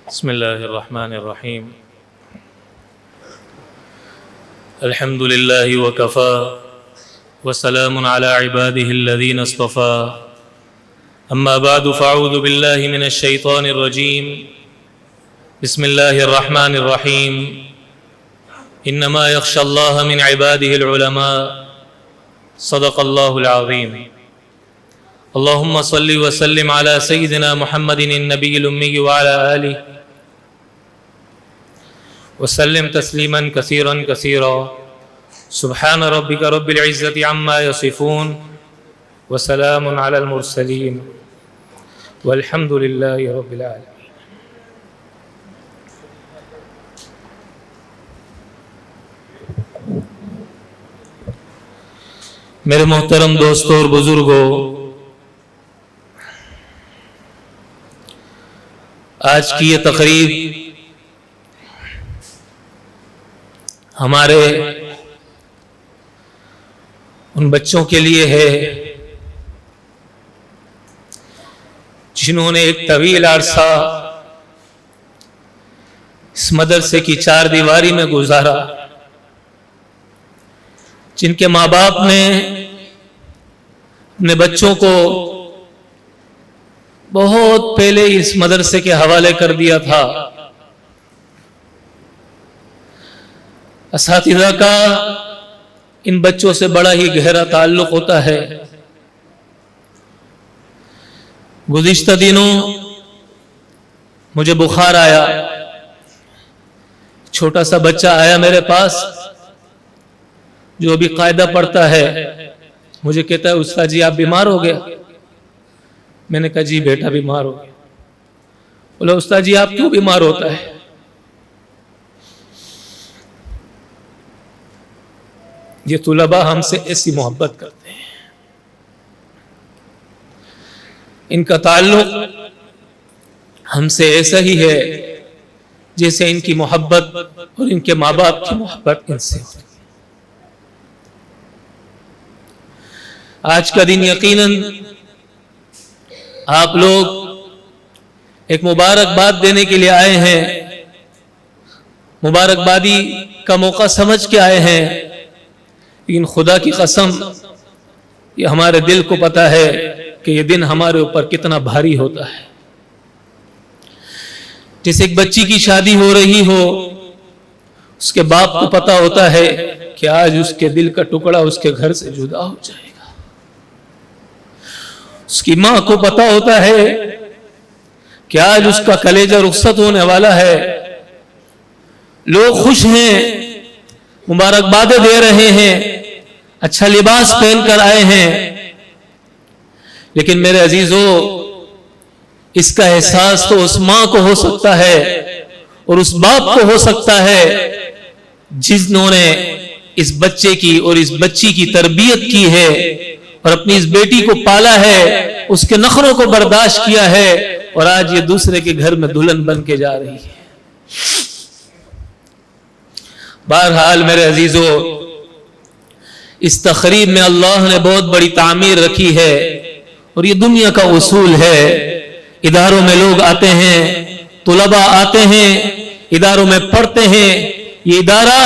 بسم الله الرحمن الرحيم. الحمد لله وكفى وسلام على عباده الذين اصطفى. أما بعد فأعوذ بالله من الشيطان الرجيم. بسم الله الرحمن الرحيم. إنما يخشى الله من عباده العلماء. صدق الله العظيم. اللهم صل وسلم على سيدنا محمد النبي الأمي وعلى آله وسلم تسليما كثيرا كثيرا. سبحان ربك رب العزة عما يصفون وسلام على المرسلين والحمد لله رب العالمين. میرے محترم دوستوں اور بزرگوں، آج کی یہ تقریب ہمارے ان بچوں کے لیے ہے جنہوں نے ایک طویل عرصہ اس مدرسے کی چار دیواری میں گزارا، جن کے ماں باپ نے اپنے بچوں کو بہت پہلے اس مدرسے کے حوالے کر دیا تھا۔ اساتذہ کا ان بچوں سے بڑا ہی گہرا تعلق ہوتا ہے۔ گزشتہ دنوں مجھے بخار آیا، چھوٹا سا بچہ آیا میرے پاس جو ابھی قاعدہ پڑھتا ہے، مجھے کہتا ہے استاد جی آپ بیمار ہو گیا؟ میں نے کہا جی بیٹا بیمار ہو گیا۔ بولا استاد جی آپ کیوں بیمار ہوتا ہے؟ یہ طلباء ہم سے ایسی محبت کرتے ہیں، ان کا تعلق ہم سے ایسا ہی ہے جیسے ان کی محبت اور ان کے ماں باپ کی محبت ان سے ہوتی ہے۔ آج کا دن یقیناً آپ لوگ ایک مبارکباد دینے کے لیے آئے ہیں، مبارکبادی کا موقع سمجھ کے آئے ہیں، لیکن خدا کی قسم یہ ہمارے دل کو پتا ہے کہ یہ دن ہمارے اوپر کتنا بھاری ہوتا ہے۔ جیسے ایک بچی کی شادی ہو رہی ہو، اس کے باپ کو پتا ہوتا ہے کہ آج اس کے دل کا ٹکڑا اس کے گھر سے جدا ہو جائے گا، اس کی ماں کو پتا ہوتا ہے کہ آج اس کا کلیجہ رخصت ہونے والا ہے۔ لوگ خوش ہیں، مبارکبادیں دے رہے ہیں، اچھا لباس پہن کر آئے ہیں، لیکن میرے عزیزو اس کا احساس تو اس ماں کو ہو سکتا ہے اور اس باپ کو ہو سکتا ہے جنہوں نے اس بچے کی اور اس بچی کی تربیت کی ہے اور اپنی اس بیٹی کو پالا ہے، اس کے نخروں کو برداشت کیا ہے، اور آج یہ دوسرے کے گھر میں دلہن بن کے جا رہی ہے۔ بہرحال میرے عزیزو، اس تقریب میں اللہ نے بہت بڑی تعمیر رکھی ہے، اور یہ دنیا کا اصول ہے۔ اداروں میں لوگ آتے ہیں، طلباء آتے ہیں، اداروں میں پڑھتے ہیں، یہ ادارہ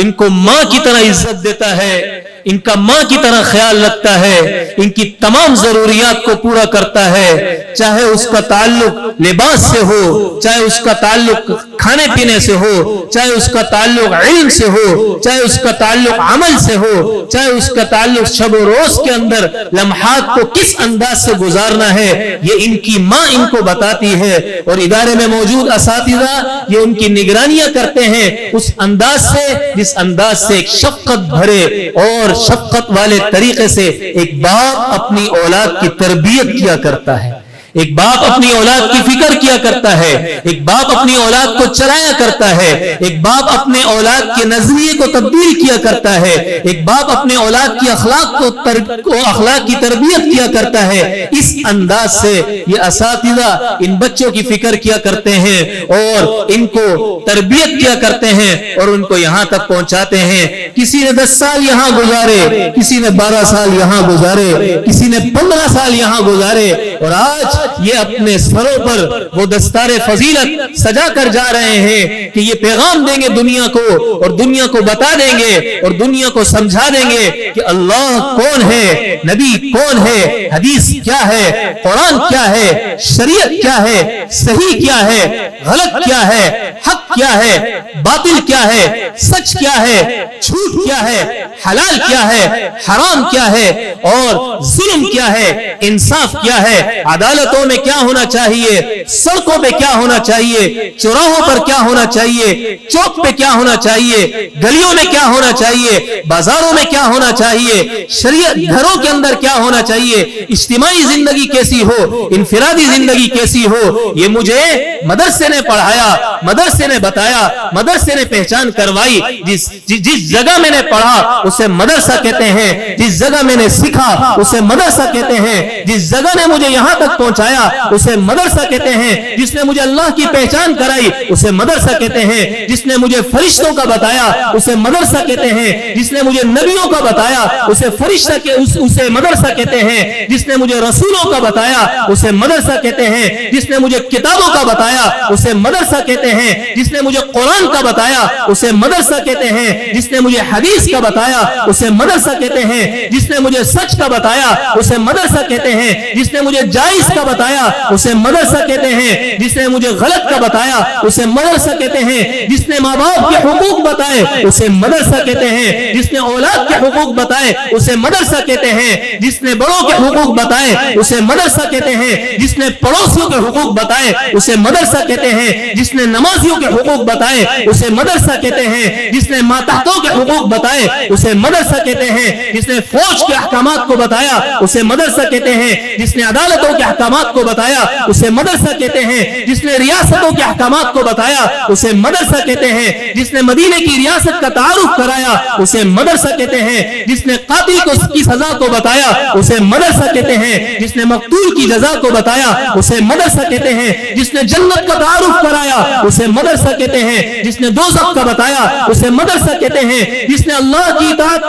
ان کو ماں کی طرح عزت دیتا ہے، ان کا ماں کی طرح خیال رکھتا ہے، ان کی تمام ضروریات کو پورا کرتا ہے، چاہے اس کا تعلق لباس سے ہو، چاہے اس کا تعلق کھانے پینے سے ہو، چاہے اس کا تعلق علم سے ہو، چاہے اس کا تعلق عمل سے ہو، چاہے اس کا تعلق شب و روز کے اندر لمحات کو کس انداز سے گزارنا ہے، یہ ان کی ماں ان کو بتاتی ہے، اور ادارے میں موجود اساتذہ یہ ان کی نگرانیاں کرتے ہیں اس انداز سے جس انداز سے ایک شفقت بھرے اور شفقت والے طریقے سے ایک باپ اپنی اولاد کی تربیت کیا کرتا ہے، ایک باپ اپنی اولاد کی فکر کیا کرتا ہے، ایک باپ اپنی اولاد کو چلایا کرتا ہے، ایک باپ اپنے اولاد کے نظریے کو تبدیل کیا کرتا ہے، ایک باپ اپنے اولاد کی اخلاق کی تربیت کیا کرتا ہے۔ اس انداز سے یہ اساتذہ ان بچوں کی فکر کیا کرتے ہیں اور ان کو تربیت کیا کرتے ہیں اور ان کو یہاں تک پہنچاتے ہیں۔ کسی نے 10 سال یہاں گزارے، کسی نے 12 سال یہاں گزارے، کسی نے 15 سال یہاں گزارے، اور آج یہ اپنے سروں پر وہ دستار فضیلت سجا کر جا رہے ہیں کہ یہ پیغام دیں گے دنیا کو، اور دنیا کو بتا دیں گے اور دنیا کو سمجھا دیں گے کہ اللہ کون ہے، نبی کون ہے، حدیث کیا ہے، قرآن کیا ہے، شریعت کیا ہے، صحیح کیا ہے، غلط کیا ہے، حق کیا ہے، باطل کیا ہے، سچ کیا ہے، جھوٹ کیا ہے، حلال کیا ہے، حرام کیا ہے، اور ظلم کیا ہے، انصاف کیا ہے، عدالتوں میں کیا ہونا چاہیے، سڑکوں پہ کیا ہونا چاہیے، چوراہوں پر کیا ہونا چاہیے، چوک پہ کیا ہونا چاہیے، گلیوں میں کیا ہونا چاہیے، بازاروں میں کیا ہونا چاہیے، شریعت گھروں کے اندر کیا ہونا چاہیے، اجتماعی زندگی کیسی ہو، انفرادی زندگی کیسی ہو، یہ مجھے مدرسے نے پڑھایا، مدرسے نے بتایا، مدرسے نے پہچان کروائی۔ جس جگہ میں نے پڑھا اسے مدرسہ کہتے ہیں، جس جگہ میں نے سیکھا اسے مدرسہ کہتے ہیں، جس جگہ نے مجھے یہاں تک پہنچایا اسے مدرسہ کہتے ہیں، جس نے مجھے اللہ کی پہچان کرائی اسے مدرسہ کہتے ہیں، جس نے مجھے فرشتوں کا بتایا اسے مدرسہ کہتے ہیں، جس نے مجھے نبیوں کا بتایا اسے فرشتہ اسے مدرسہ کہتے ہیں، جس نے مجھے رسولوں کا بتایا اسے مدرسہ کہتے ہیں، جس نے مجھے کتابوں کا بتایا اسے مدرسہ کہتے ہیں، جس نے مجھے قرآن کا بتایا اسے مدرسہ کہتے ہیں، جس نے مجھے حدیث کا بتایا اسے مدرسہ کہتے ہیں، جس نے مجھے سچ کا بتایا اسے مدرسہ کہتے ہیں، جس نے مجھے جائز کا بتایا اسے مدرسہ کہتے ہیں، جس نے مجھے غلط کا بتایا اسے مدرسہ کہتے ہیں، جس نے ماں باپ کے حقوق بتائے اسے مدرسہ کہتے ہیں، جس نے اولاد کے حقوق بتائے اسے مدرسہ کہتے ہیں، جس نے بڑوں کے حقوق بتائے اسے مدرسہ کہتے ہیں، جس نے پڑوسیوں کے حقوق بتائے اسے مدرسہ کہتے ہیں، جس نے نمازیوں کے حقوق بتائے اسے مدرسہ کہتے ہیں، جس نے ماتحتوں کے حقوق بتائے اسے مدرسہ کہتے ہیں، جس نے فوج کے احکامات کو بتایا اسے مدرسہ کہتے ہیں، جس نے عدالتوں کے احکامات کو بتایا اسے مدرسہ کہتے ہیں، جس نے ریاستوں کے احکامات کو بتایا اسے مدرسہ کہتے ہیں، جس نے مدینے کی ریاست کا تعارف کرایا اسے مدرسہ کہتے ہیں، جس نے قاتل کو کی سزا کو بتایا اسے مدرسہ کہتے ہیں، جس نے مقتول کی جزا کو بتایا اسے مدرسہ کہتے ہیں، جس نے جنت کا تعارف کرایا اسے مدرسہ کہتے ہیں، جس نے دوزخ کا بتایا اسے مدرسہ کہتے ہیں، جس نے اللہ کی اطاعت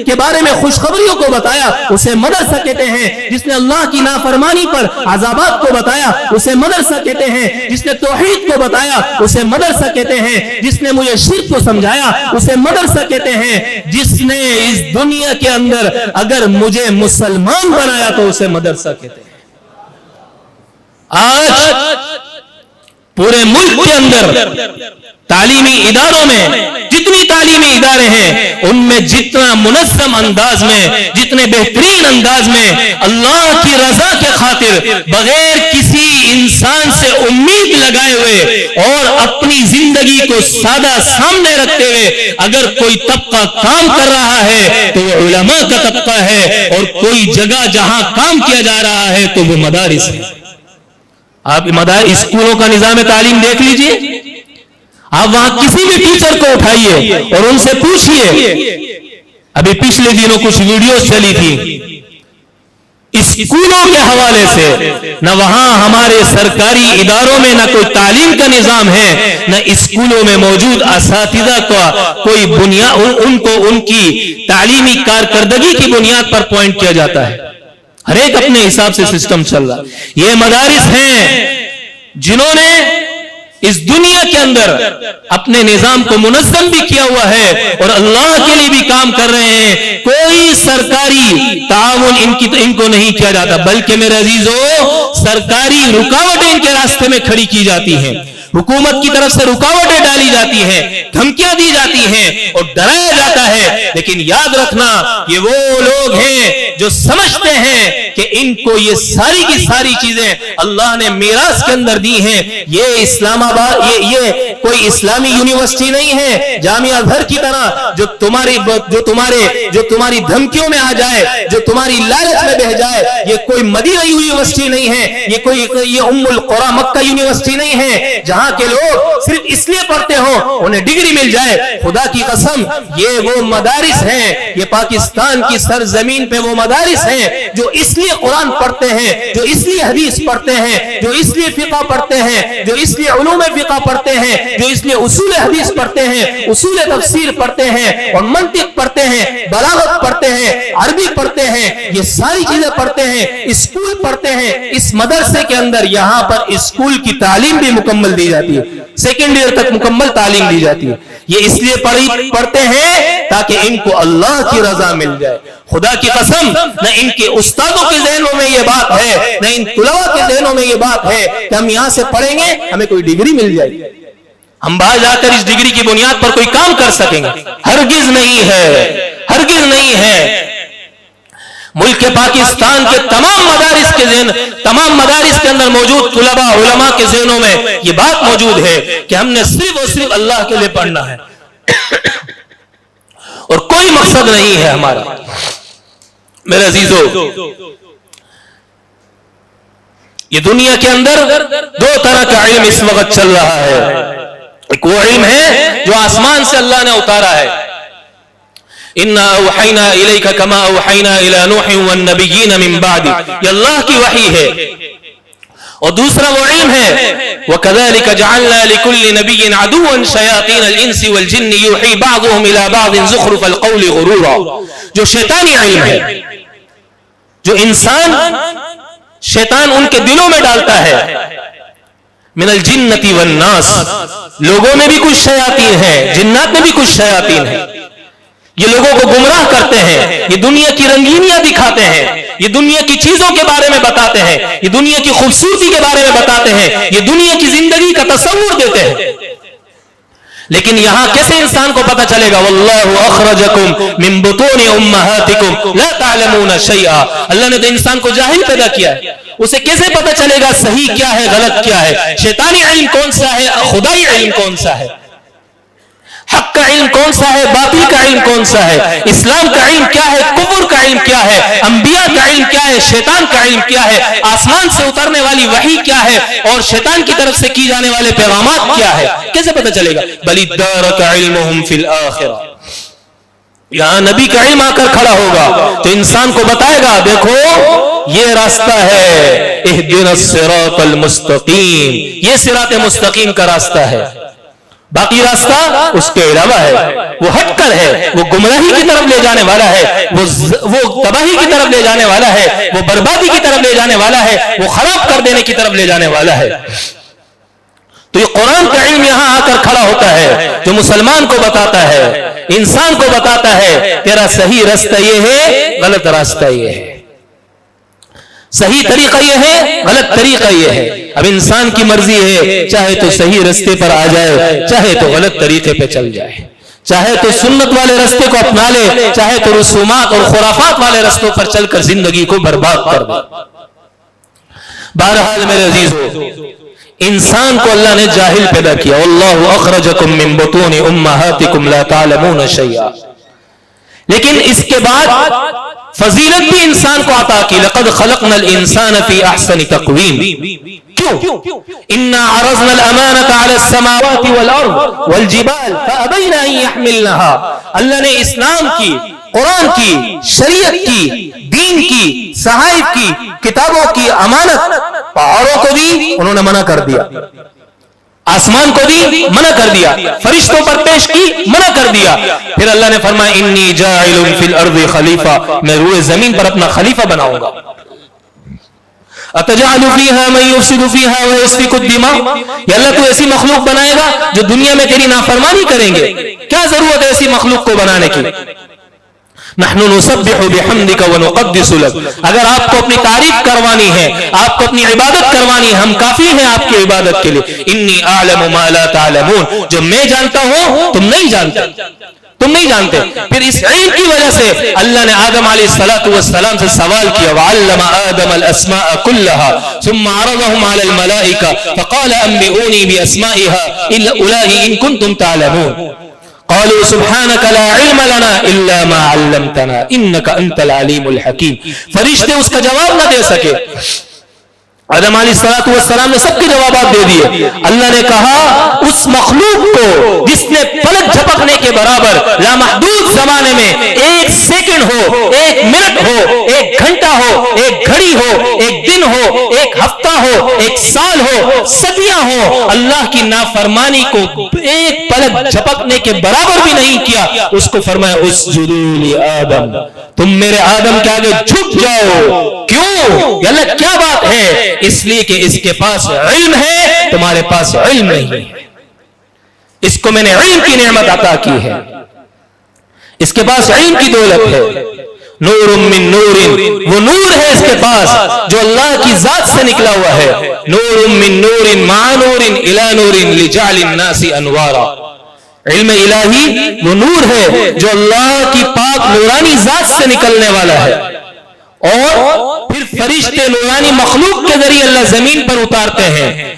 کے بارے میں خوشخبریوں کو بتایا اسے مدرسہ کہتے ہیں، جس نے اللہ کی نافرمانی پر عذابات کو بتایا اسے مدرسہ کہتے ہیں، جس نے توحید کو بتایا اسے مدرسہ کہتے ہیں، جس نے مجھے شرک کو سمجھایا اسے مدرسہ کہتے ہیں، جس نے اس دنیا کے اندر اگر مجھے مسلمان بنایا تو اسے مدرسہ کہتے ہیں۔ آج پورے ملک کے اندر تعلیمی اداروں میں جتنی تعلیمی ادارے ہیں ان میں جتنا منظم انداز میں، جتنے بہترین انداز میں اللہ کی رضا کے خاطر بغیر کسی انسان سے امید لگائے ہوئے اور اپنی زندگی کو سادہ سامنے رکھتے ہوئے اگر کوئی طبقہ کام کر رہا ہے تو وہ علماء کا طبقہ ہے، اور کوئی جگہ جہاں کام کیا جا رہا ہے تو وہ مدارس ہے۔ آپ مدارس اسکولوں کا نظام تعلیم دیکھ لیجئے، آپ وہاں کسی بھی ٹیچر کو اٹھائیے اور ان سے پوچھئے، ابھی پچھلے دنوں کچھ ویڈیوز چلی تھی اسکولوں کے حوالے سے، نہ وہاں ہمارے سرکاری اداروں میں نہ کوئی تعلیم کا نظام ہے، نہ اسکولوں میں موجود اساتذہ کا کوئی بنیاد، ان کو ان کی تعلیمی کارکردگی کی بنیاد پر پوائنٹ کیا جاتا ہے، ہر ایک اپنے حساب سے سسٹم چل رہا۔ یہ مدارس ہیں جنہوں نے اس دنیا کے اندر اپنے نظام کو منظم بھی کیا ہوا ہے اور اللہ کے لیے بھی کام کر رہے ہیں، کوئی سرکاری تعاون ان کو نہیں کیا جاتا، بلکہ میرے عزیزو سرکاری رکاوٹیں ان کے راستے میں کھڑی کی جاتی ہیں، حکومت کی طرف سے رکاوٹیں ڈالی جاتی ہیں، دھمکیاں دی جاتی ہیں اور ڈرایا جاتا ہے، لیکن یاد رکھنا یہ وہ لوگ ہیں جو سمجھتے ہیں کہ ان کو یہ ساری کی ساری چیزیں اللہ نے میراث کے اندر دی ہیں۔ یہ اسلام آباد یہ کوئی اسلامی یونیورسٹی نہیں ہے جامعہ ازہر کی طرح جو تمہاری دھمکیوں میں آ جائے، جو تمہاری لالچ میں بہ جائے، یہ کوئی مدینہ یونیورسٹی نہیں ہے، یہ ام القری مکہ یونیورسٹی نہیں ہے جہاں کے لوگ صرف اس لیے پڑھتے ہوں انہیں ڈگری مل جائے۔ خدا کی قسم یہ وہ مدارس ہیں، یہ پاکستان کی سرزمین پہ وہ مدارس ہیں جو اس لیے قرآن پڑھتے ہیں، جو اس لیے حدیث پڑھتے ہیں، جو اس لیے فقہ پڑھتے ہیں، جو اس لیے علوم فقہ پڑھتے ہیں جو اس لیے اصول حدیث پڑھتے ہیں، اصول تفسیر پڑھتے ہیں اور منطق پڑھتے ہیں، بلاغت پڑھتے ہیں، عربی پڑھتے ہیں، یہ ساری چیزیں پڑھتے ہیں، اسکول پڑھتے ہیں، اس مدرسے کے اندر یہاں پر اسکول کی تعلیم بھی مکمل دی جاتی ہے، سیکنڈ ایئر تک مکمل تعلیم دی جاتی ہے۔ یہ اس لیے پڑھتے ہیں تاکہ ان کو اللہ کی رضا مل جائے۔ خدا کی قسم، نہ ان کے استادوں کے ذہنوں میں یہ بات ہے، نہ ان طلباء کے ذہنوں میں یہ بات ہے کہ ہم یہاں سے پڑھیں گے ہمیں کوئی ڈگری مل جائے گی، ہم باہر جا کر اس ڈگری کی بنیاد پر کوئی کام کر سکیں گے۔ ہرگز نہیں ہے، ہرگز نہیں ہے۔ ملک پاکستان کے تمام مدارس کے اندر موجود طلباء علماء کے ذہنوں میں یہ بات موجود ہے کہ ہم نے صرف اور صرف اللہ کے لیے پڑھنا ہے اور کوئی مقصد نہیں ہے ہمارا۔ میرے عزیزو، یہ دنیا کے اندر دو طرح کا علم اس وقت چل رہا ہے۔ ایک وہ علم ہے جو آسمان سے اللہ نے اتارا ہے، اِنَّا أَوْحَيْنَا إِلَيْكَ كَمَا أَوْحَيْنَا إِلَى نُوحٍ وَالنَّبِيِّينَ مِن بَعْدِ، یہ اللہ کی وحی ہے۔ اور دوسرا وہ علم ہے وَكَذَلِكَ جَعَلْنَا لِكُلِّ نَبِيٍّ عَدُوًّا شَيَاطِينَ الْإِنسِ وَالْجِنِّ يُوحِي بَعْضُهُمْ إِلَى بَعْضٍ زُخْرُفَ الْقَوْلِ غُرُورًا، جو شیطانی علم ہے، جو شیطان ان کے دلوں میں ڈالتا ہے۔ من الجنة والناس، لوگوں میں بھی کچھ شیاطین ہیں، جنات میں بھی کچھ شیاطین ہیں۔ یہ لوگوں کو گمراہ کرتے ہیں، یہ دنیا کی رنگینیاں دکھاتے ہیں، یہ دنیا کی چیزوں کے بارے میں بتاتے ہیں، یہ دنیا کی خوبصورتی کے بارے میں بتاتے ہیں، یہ دنیا کی زندگی کا تصور دیتے ہیں۔ لیکن یہاں کیسے انسان کو پتہ چلے گا؟ واللہ اخرجکم من بطون امہاتکم لا تعلمون شیئا، اللہ نے تو انسان کو جاہل پیدا کیا ہے، اسے کیسے پتہ چلے گا صحیح کیا ہے غلط کیا ہے، شیطانی علم کون سا ہے، خدائی علم کون سا ہے، حق کا علم کون سا ہے، باطل کا علم کون سا ہے، اسلام کا علم کیا ہے، کفر کا علم کیا ہے، انبیاء کا علم کیا ہے، شیطان کا علم کیا ہے، آسمان سے اترنے والی وحی کیا ہے اور شیطان کی طرف سے کی جانے والے پیغامات کیا ہے، کیسے پتہ چلے گا؟ بل ادارک علمہم فی الآخرہ، یہاں نبی کا علم آ کر کھڑا ہوگا تو انسان کو بتائے گا دیکھو یہ راستہ ہے، اہدنا الصراط المستقیم، یہ صراط مستقیم کا راستہ ہے، باقی راستہ اس کے علاوہ ہے، وہ ہٹ کر ہے، وہ گمراہی کی طرف لے جانے والا ہے، وہ تباہی کی طرف لے جانے والا ہے، وہ بربادی کی طرف لے جانے والا ہے، وہ خراب کر دینے کی طرف لے جانے والا ہے۔ تو یہ قرآن کا علم یہاں آ کر کھڑا ہوتا ہے جو مسلمان کو بتاتا ہے، انسان کو بتاتا ہے تیرا صحیح راستہ یہ ہے، غلط راستہ یہ ہے، صحیح طریقہ یہ ہے، غلط طریقہ یہ ہے۔ اب انسان کی مرضی ہے، چاہے تو صحیح راستے پر آ جائے، چاہے تو غلط طریقے پہ چل جائے، چاہے تو سنت والے راستے کو اپنا لے، چاہے تو رسومات اور خرافات والے راستوں پر چل کر زندگی کو برباد کر دے۔ بہرحال میرے عزیزو، انسان کو اللہ نے جاہل پیدا کیا، واللہ اخرجکم من بطون امہاتکم لا تعلمون شیئا، لیکن اس کے بعد فضیلت بھی انسان کو عطا کی، لقد خلقنا الانسان فی احسن تقویم، کیوں؟ انا عرضنا الامانة على السماوات والارض والجبال فابین ان یحملنها، اللہ نے اسلام کی، قرآن کی، شریعت کی، دین کی، صحائف کی، کتابوں کی امانت پہاڑوں کو دی، انہوں نے منع کر دیا، آسمان کو دی، منع کر دیا، فرشتوں پر پیش کی، منع کر دیا، پھر اللہ نے فرمایا انی جاعل فی الارض خلیفہ، میں روئے زمین پر اپنا خلیفہ بناؤں گا۔ اتجعل فیہا من یفسد فیہا ویسفک الدماء، یا اللہ تو ایسی مخلوق بنائے گا جو دنیا میں تیری نافرمانی کریں گے، کیا ضرورت ہے ایسی مخلوق کو بنانے کی؟ نحن نسبح بحمدک ونقدس لک، اگر آپ کو اپنی تعریف کروانی ہے، آپ کو اپنی عبادت کروانی ہے، ہم کافی ہیں آپ کی عبادت کے لیے۔ انی اعلم ما لا تعلمون، جو میں جانتا ہوں تم نہیں جانتے، تم نہیں جانتے۔ پھر اس علم کی وجہ سے اللہ نے آدم علیہ السلام سے سوال کیا، وعلم آدم الاسماء كلها ثم عرضهم على الملائکہ فقال انبئونی باسماء اولئک ان کنتم تعلمون، قالوا سبحانك لا علم لنا الا ما علمتنا انك انت العلیم الحکیم۔ فرشتے اس کا جواب نہ دے سکے، آدم علیہ السلام نے سب کے جوابات دے دیے۔ اللہ نے کہا اس مخلوق کو جس نے پلک جھپکنے کے برابر لامحدود زمانے میں ایک ایک سیکنڈ ہو، ایک منٹ ہو، ایک گھنٹہ ہو، ایک گھڑی ہو، ایک دن ہو، ایک ہفتہ ہو، ایک سال ہو، صدیاں ہو، اللہ کی نافرمانی کو ایک پلک جھپکنے کے برابر بھی نہیں کیا. اس کو فرمایا اسجدوا لآدم، تم میرے آدم کے آگے جھک جاؤ. کیوں؟ یا اللہ کیا بات ہے؟ اس لیے کہ اس کے پاس علم ہے، تمہارے پاس علم نہیں ہے. اس کو میں نے علم کی نعمت عطا کی ہے، اس کے پاس علم کی دولت ہے. نور من نور، وہ نور ہے اس کے پاس جو اللہ کی ذات سے نکلا ہوا ہے. نور من نور مع نور الى نور لجعل الناس انوارا. علم الہی وہ نور ہے جو اللہ کی پاک نورانی ذات سے نکلنے والا ہے، اور پھر فرشتے نورانی مخلوق کے ذریعے اللہ زمین پر اتارتے ہیں،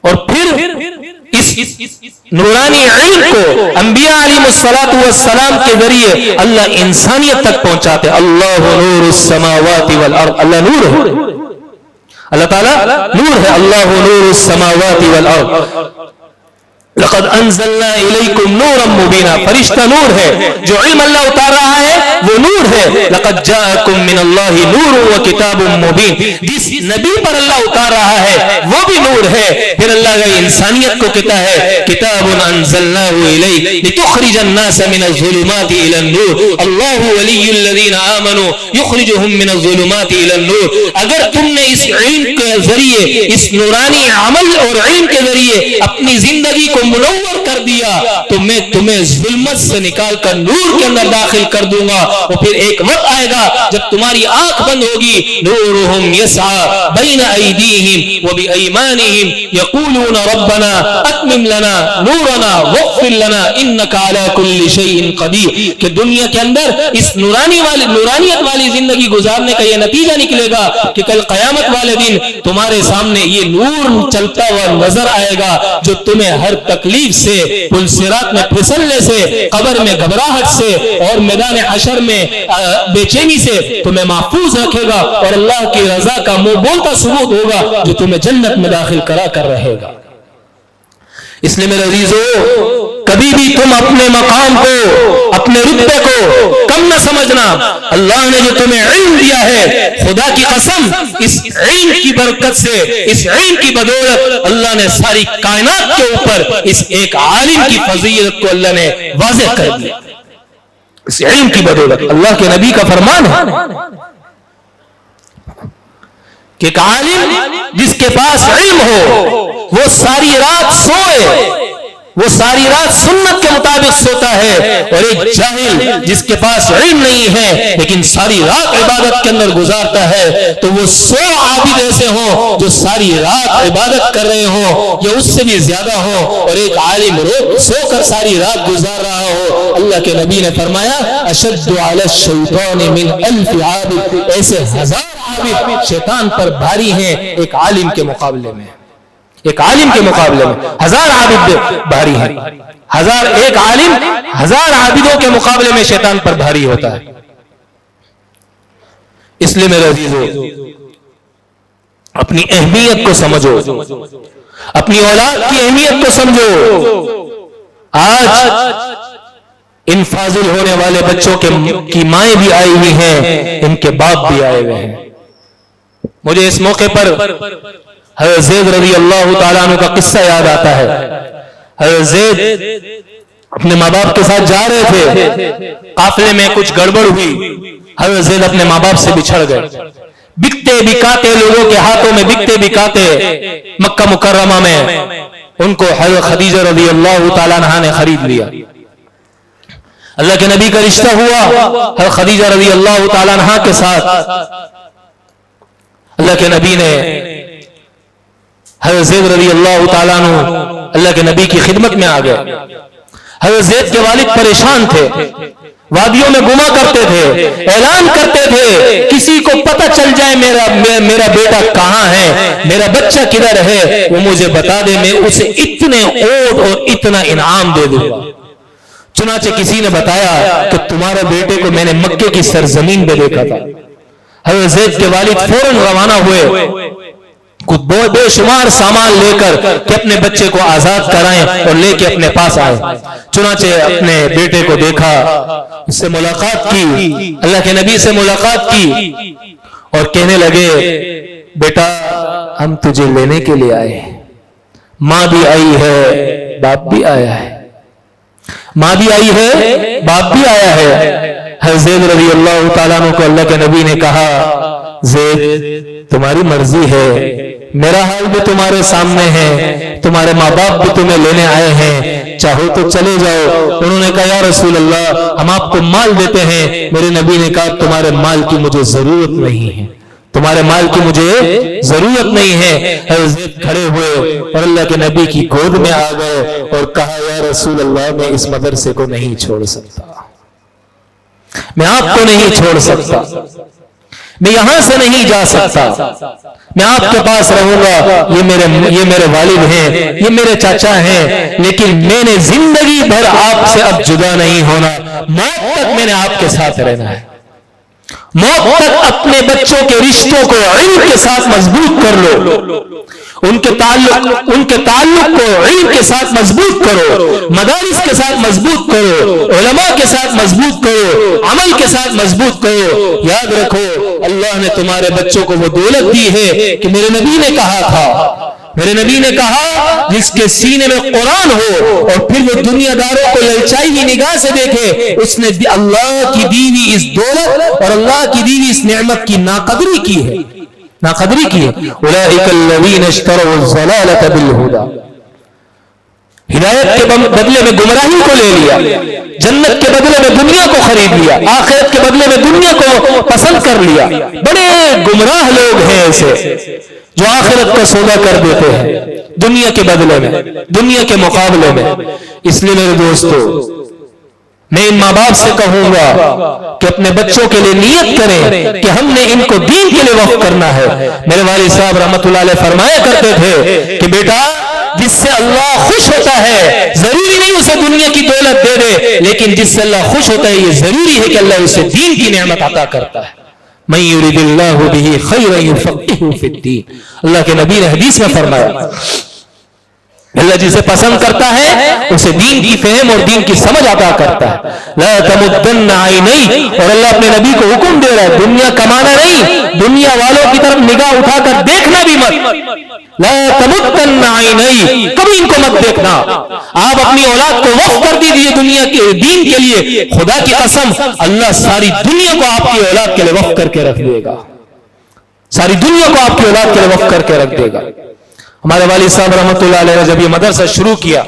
اور پھر اس نورانی علم کو انبیاء علیہ السلام کے ذریعے اللہ انسانیت تک پہنچاتے. اللہ نور السماوات والارض، اللہ نور ہے، اللہ تعالیٰ نور ہے. اللہ نور السماوات والارض لقد انزلنا الیکم نورا مبینا. فرشتہ نور ہے، جو علم اللہ اتار رہا ہے وہ نور ہے. لقد جاءکم من اللہ نور و کتاب مبین. جس نبی پر اللہ اتار رہا ہے وہ بھی نور ہے. پھر اللہ کا انسانیت کو کہتا ہے کتاب انزلناہ الیک لتخرج الناس من الظلمات الى النور. اللہ ولی الذین آمنوا یخرجهم من الظلمات الى النور. اگر تم نے اس علم کے ذریعے، اس نورانی عمل اور علم کے ذریعے اپنی زندگی کو منور کر دیا تو میں تمہیں ظلمت سے نکال کر نور کے اندر داخل کر دوں گا. اور پھر ایک وقت آئے گا جب تمہاری آنکھ بند ہوگی. نورہم یسعی بین ایدیہم وبایمانہم یقولون ربنا اتمم لنا نورنا واغفر لنا انک علی کل شیء قدیر. کہ دنیا کے اندر اس نورانیت والی زندگی گزارنے کا یہ نتیجہ نکلے گا کہ کل قیامت والے دن تمہارے سامنے یہ نور چلتا ہوا نظر آئے گا جو تمہیں ہر تکلیف سے، پلسرات میں پھسلنے سے، قبر میں گھبراہٹ سے، اور میدان حشر میں بے چینی سے تمہیں محفوظ رکھے گا، اور اللہ کی رضا کا منہ بولتا ثبوت ہوگا جو تمہیں جنت میں داخل کرا کر رہے گا. اس لیے میرے عزیزو، کبھی بھی تم اپنے مقام کو، اپنے رتبے کو کم نہ سمجھنا. اللہ نے جو تمہیں علم دیا ہے، خدا کی قسم اس علم کی برکت سے، اس علم کی بدولت اللہ نے ساری کائنات کے اوپر اس ایک عالم کی فضیلت کو اللہ نے واضح کر دیا. اس علم کی بدولت اللہ کے نبی کا فرمان ہے کہ ایک عالم جس کے پاس علم ہو وہ ساری رات سوئے، وہ ساری رات سنت کے مطابق سوتا ہے. اور ایک جاہل جس کے پاس علم نہیں ہے لیکن ساری رات عبادت کے اندر گزارتا ہے، تو وہ 100 عابد ایسے ہوں جو ساری رات عبادت کر رہے ہوں یا اس سے بھی زیادہ ہوں، اور ایک عالم سو کر ساری رات گزار رہا ہو. اللہ کے نبی نے فرمایا اشد علی الشیطان من 1000 عابد. ایسے 1000 عابد شیطان پر بھاری ہیں ایک عالم کے مقابلے میں. ایک عالم کے مقابلے میں 1000 عابد بھاری ہیں. ایک عالم 1000 عابدوں کے مقابلے میں شیطان پر بھاری ہوتا ہے. اس لیے میرے عزیزو، اپنی اہمیت کو سمجھو، اپنی اولاد کی اہمیت کو سمجھو. آج ان فاضل ہونے والے بچوں کی مائیں بھی آئی ہوئی ہیں، ان کے باپ بھی آئے ہوئے ہیں. مجھے اس موقع پر حضرت زید رضی اللہ تعالیٰ عنہ کا قصہ یاد آتا ہے. حضرت زید اپنے ماں باپ کے ساتھ جا رہے تھے، قافلے میں کچھ گڑبڑ ہوئی، حضرت زید اپنے ماں باپ سے بچھڑ گئے. بکتے بکاتے لوگوں کے ہاتھوں میں بکتے بکاتے مکہ مکرمہ میں ان کو حضرت خدیجہ رضی اللہ تعالیٰ عنہ نے خرید لیا. اللہ کے نبی کا رشتہ ہوا حضرت خدیجہ رضی اللہ تعالیٰ عنہ کے ساتھ. اللہ کے نبی نے حضرت زید رضی اللہ تعالیٰ عنہ اللہ کے نبی کی خدمت میں آ گئے. حضرت زید کے والد پریشان تھے، وادیوں میں گما کرتے تھے، اعلان کرتے تھے کسی کو پتہ چل جائے میرا بیٹا کہاں ہے، میرا بچہ کدھر ہے، وہ مجھے بتا دے، میں اسے اتنے اونٹ اور اتنا انعام دے دوں گا. چنانچہ کسی نے بتایا کہ تمہارے بیٹے کو میں نے مکے کی سرزمین پہ دیکھا تھا. حضرت زید کے والد فوراً روانہ ہوئے، کچھ بے شمار سامان لے کر کہ اپنے بچے کو آزاد کرائیں اور لے کے اپنے پاس آئے. چنانچہ اپنے بیٹے کو دیکھا, اس سے ملاقات کی, اللہ کے نبی سے ملاقات کی اور کہنے لگے بیٹا ہم تجھے لینے کے لیے آئے ہیں. ماں بھی آئی ہے, باپ بھی آیا ہے. ماں بھی آئی ہے, باپ بھی آیا ہے. حضرت زید رضی اللہ تعالیٰ عنہ کو اللہ کے نبی نے کہا زید تمہاری مرضی ہے, میرا حال بھی تمہارے سامنے ہے, تمہارے ماں باپ بھی تمہیں لینے آئے ہیں, چاہو تو چلے جاؤ. انہوں نے کہا یا رسول اللہ ہم آپ کو مال دیتے ہیں. میرے نبی نے کہا تمہارے مال کی مجھے ضرورت نہیں ہے, تمہارے مال کی مجھے ضرورت نہیں ہے. حضرت کھڑے ہوئے اور اللہ کے نبی کی گود میں آ گئے اور کہا یا رسول اللہ میں اس مدرسے کو نہیں چھوڑ سکتا, میں آپ کو نہیں چھوڑ سکتا, میں یہاں سے نہیں جا سکتا, میں آپ کے پاس رہوں گا. یہ میرے والد ہیں, یہ میرے چاچا ہیں, لیکن میں نے زندگی بھر آپ سے اب جدا نہیں ہونا, موت تک میں نے آپ کے ساتھ رہنا ہے. موت تک اپنے بچوں کے رشتوں کو علم کے ساتھ مضبوط کر لو, ان کے تعلق کو علم کے ساتھ مضبوط کرو, مدارس کے ساتھ مضبوط کرو, علماء کے ساتھ مضبوط کرو, عمل کے ساتھ مضبوط کرو. یاد رکھو اللہ نے تمہارے بچوں کو وہ دولت دی ہے کہ میرے نبی نے کہا تھا, میرے نبی نے کہا جس کے سینے میں قرآن ہو اور پھر وہ دنیا داروں کو للچائی ہوئی نگاہ سے دیکھے, اس نے اللہ کی دی ہوئی اس دولت اور اللہ کی دی ہوئی اس نعمت کی ناقدری کی ہے, ناقدری کی ہے. اولئک الذین اشتروا الضلالۃ بالہدی, ہدایت کے بدلے میں گمراہی کو لے لیا, جنت کے بدلے میں دنیا کو خرید لیا, آخرت کے بدلے میں دنیا کو پسند کر لیا. بڑے گمراہ لوگ ہیں ایسے جو آخرت کا سودا کر دیتے ہیں دنیا کے بدلے میں, دنیا کے مقابلے میں. اس لیے میرے دوستو میں ان ماں باپ سے کہوں گا کہ اپنے بچوں کے لیے نیت کریں کہ ہم نے ان کو دین کے لیے وقف کرنا ہے. میرے والد صاحب رحمۃ اللہ علیہ فرمایا کرتے تھے کہ بیٹا جس سے اللہ خوش ہوتا ہے ضروری نہیں اسے دنیا کی دولت دے دے, لیکن جس سے اللہ خوش ہوتا ہے یہ ضروری ہے کہ اللہ اسے دین کی نعمت عطا کرتا ہے. من یرید اللہ بہ خیرا یفقہہ فی الدین, اللہ کے نبی نے حدیث میں فرمایا اللہ جسے پسند کرتا ہے اسے دین کی فہم اور دین کی سمجھ عطا کرتا ہے. لا تمدن عینیک, اور اللہ اپنے نبی کو حکم دے رہا ہے دنیا کمانا نہیں, دنیا والوں کی طرف نگاہ اٹھا کر دیکھنا بھی مت. لا تمدن عینیک, کبھی ان کو مت دیکھنا. آپ اپنی اولاد کو وقف کر دیجیے دنیا کے دین کے لیے, خدا کی قسم اللہ ساری دنیا کو آپ کی اولاد کے لیے وقف کر کے رکھ دے گا, ساری دنیا کو آپ کی اولاد کے لیے وقف کر کے رکھ دے گا. ہمارے والد صاحب رحمۃ اللہ علیہ نے جب یہ مدرسہ شروع کیا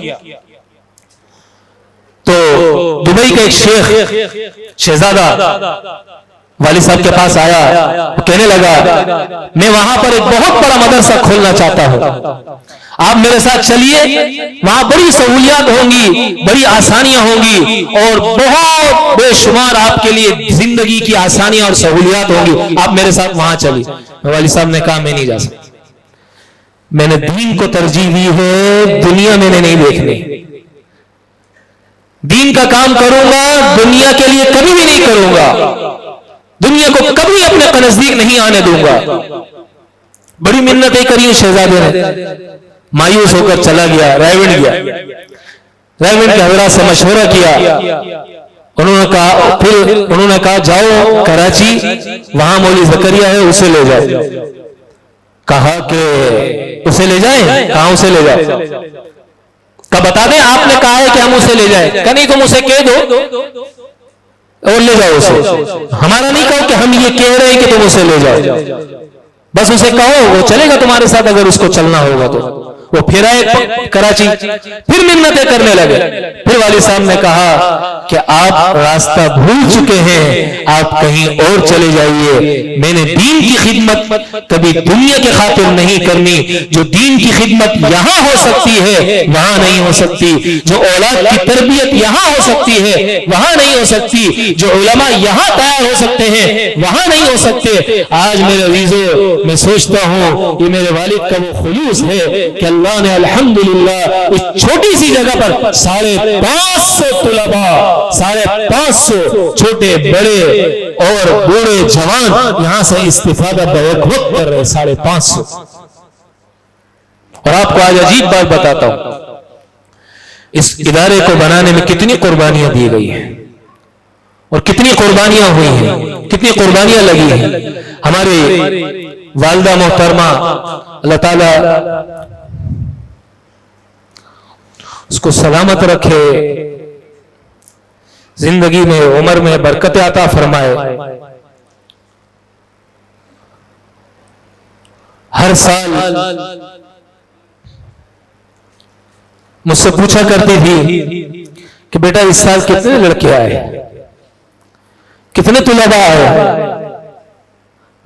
تو دبئی کا ایک شیخ شہزادہ والد صاحب کے پاس آیا, کہنے لگا میں وہاں پر ایک بہت بڑا مدرسہ کھولنا چاہتا ہوں, آپ میرے ساتھ چلیے, وہاں بڑی سہولیات ہوں گی, بڑی آسانیاں ہوں گی اور بہت بے شمار آپ کے لیے زندگی کی آسانیاں اور سہولیات ہوں گی, آپ میرے ساتھ وہاں چلیے. والد صاحب نے کہا میں نہیں جا سکتا, میں نے دین کو ترجیح دی ہے, دنیا میں نے نہیں دیکھنی. دین کا کام کروں گا, دنیا کے لیے کبھی بھی نہیں کروں گا, دنیا کو کبھی اپنے نزدیک نہیں آنے دوں گا. بڑی منتیں کری شہزادے نے, مایوس ہو کر چلا گیا, رائیونڈ گیا. رائیونڈ کے حضرات سے مشورہ کیا, انہوں نے کہا جاؤ کراچی, وہاں مولوی زکریا ہے اسے لے جاؤ. کہا کہ اسے لے جائیں, کہاں اسے لے جائیں, کہا بتا دیں آپ نے کہا ہے کہ ہم اسے لے جائیں, کہ نہیں تم اسے کہہ دو اور لے جاؤ اسے, ہمارا نہیں کہو کہ ہم یہ کہہ رہے ہیں کہ تم اسے لے جاؤ, بس اسے کہو وہ چلے گا تمہارے ساتھ اگر اس کو چلنا ہوگا تو. وہ پھر آئے کراچی, پھر منتیں کرنے لگے. پھر والد صاحب نے کہا کہ آپ راستہ بھول چکے ہیں, آپ کہیں اور چلے جائیے. میں نے دین کی خدمت کبھی دنیا کے خاطر نہیں کرنی. جو دین کی خدمت یہاں ہو سکتی ہے وہاں نہیں ہو سکتی, جو اولاد کی تربیت یہاں ہو سکتی ہے وہاں نہیں ہو سکتی, جو علماء یہاں تیار ہو سکتے ہیں وہاں نہیں ہو سکتے. آج میرے عزیزو میں سوچتا ہوں یہ میرے والد کا وہ خلوص ہے کہ اللہ نے الحمدللہ اس چھوٹی سی جگہ پر 550 طلباء, 550 چھوٹے بڑے اور بوڑھے جوان یہاں سے استفادہ بیک وقت کر رہے. 550 اور آپ کو آج عجیب بات بتاتا ہوں، اس ادارے کو بنانے میں کتنی قربانیاں دی گئی ہیں اور کتنی قربانیاں ہوئی ہیں، کتنی قربانیاں لگی ہیں. ہمارے والدہ محترمہ اللہ تعالیٰ اس کو سلامت رکھے، زندگی میں عمر میں برکت عطا فرمائے. ہر سال مجھ سے پوچھا کرتی تھی کہ بیٹا اس سال کتنے لڑکے آئے، کتنے طلباء آئے.